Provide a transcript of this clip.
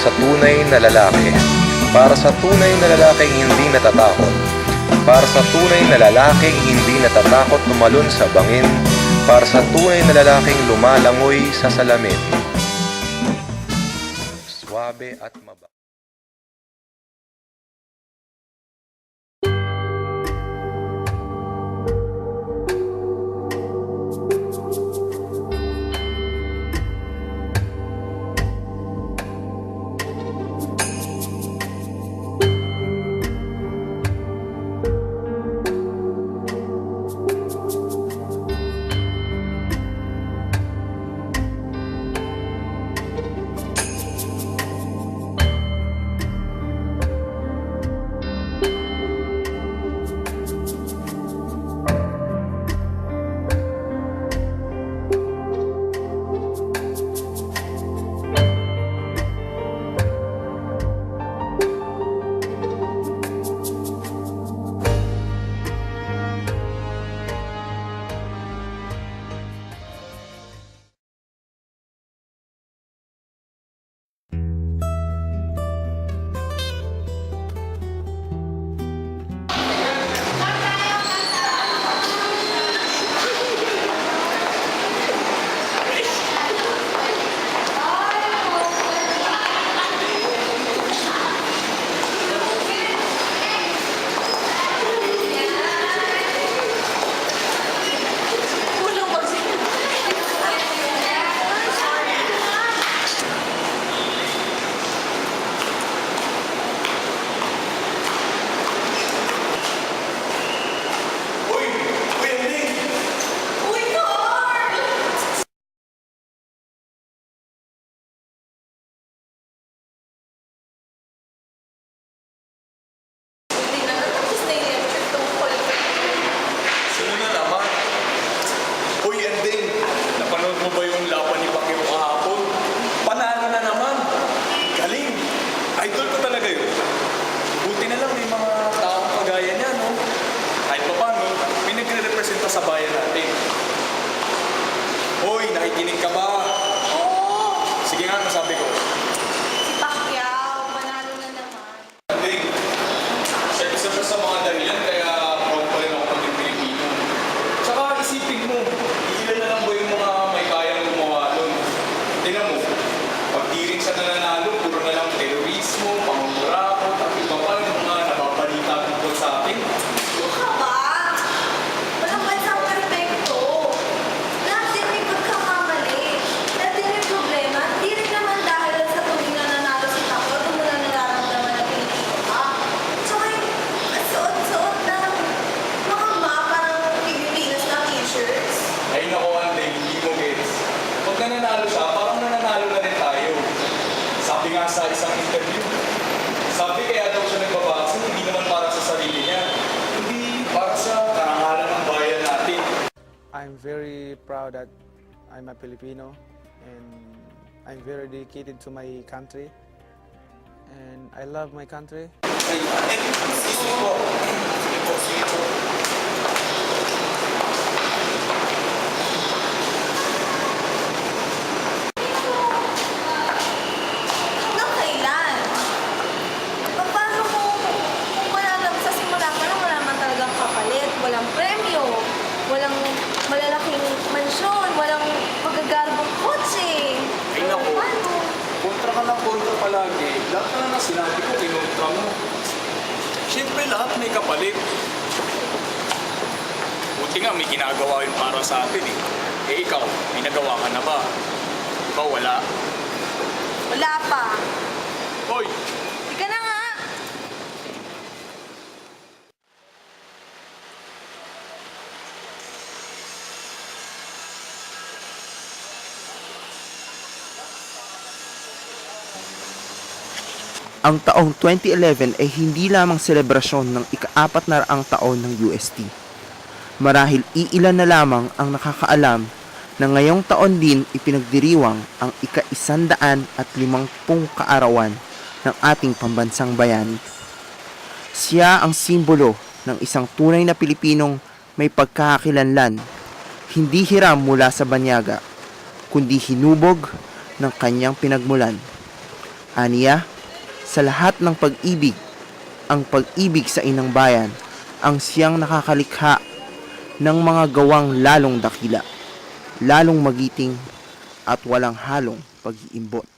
sa tunay na lalaki. Para sa tunay na lalaking hindi natatakot. Para sa tunay na lalaking hindi natatakot tumalon sa bangin. Para sa tunay na lalaking lumalangoy sa salamin. Suabe at maba. Sa bayan natin. Hoy, nakikinig ka ba? Oo! Sige nga, masabi ko. Si Pacquiao, manalo na naman. Anding, isa sa mga dahilan kaya proud pa rin ako paging Pilipino. Tsaka isipin mo, ilan na lang ba yung mga may kayang gumawa doon? Tingnan mo, pag di rin siya nananalo, puro na lang terorismo, pangungurako, at iba pa yung mga nababalita tungkol sa atin. Ano ka ba? Walang bansang perfecto. Lahat din may pagkakamali. Lahat din may problema. Di rin naman dahil sa tuwing nananalo si Pacquiao, doon mo na nararamdaman na Pilipino ka. Tsaka yung suot-suot na mga mapa ng Pilipinas na t-shirts. Ay nako, Andeng, hindi mo gets. Pag nananalo siya, parang nananalo na rin tayo. Sabi nga sa isang interview, sabi kaya daw siya nagbabaksin, hindi naman para sa sarili niya, hindi para sa karangalan ng bayan natin. I'm very proud that I'm a Filipino and I'm very dedicated to my country and I love my country. Ay, sige po. Sige po, sige po. Hanggang kailan? Paano mo kung wala lang sa simula pa lang wala man talagang kapalit, walang premyo, walang malalaking mansyon, walang magagarbong kotse. Ay, naku. Paano? Kontra ka ng kontra palagi. Lahat na lang sinabi ko, kinontra mo. Siyempre lahat may kapalit. Buti nga may ginagawa yun para sa atin eh. Eh ikaw, may nagawa ka na ba? Ikaw wala. Wala pa. Hoy! Ika na nga! Ang taong 2011 ay hindi lamang selebrasyon ng ika-400 taon ng UST. Marahil iilan na lamang ang nakakaalam na ngayong taon din ipinagdiriwang ang ika-150 kaarawan ng ating pambansang bayani. Siya ang simbolo ng isang tunay na Pilipinong may pagkakakilanlan, hindi hiram mula sa banyaga, kundi hinubog ng kanyang pinagmulan. Aniya, sa lahat ng pag-ibig, ang pag-ibig sa inang bayan ang siyang nakakalikha ng mga gawang lalong dakila, lalong magiting at walang halong pag-iimbot.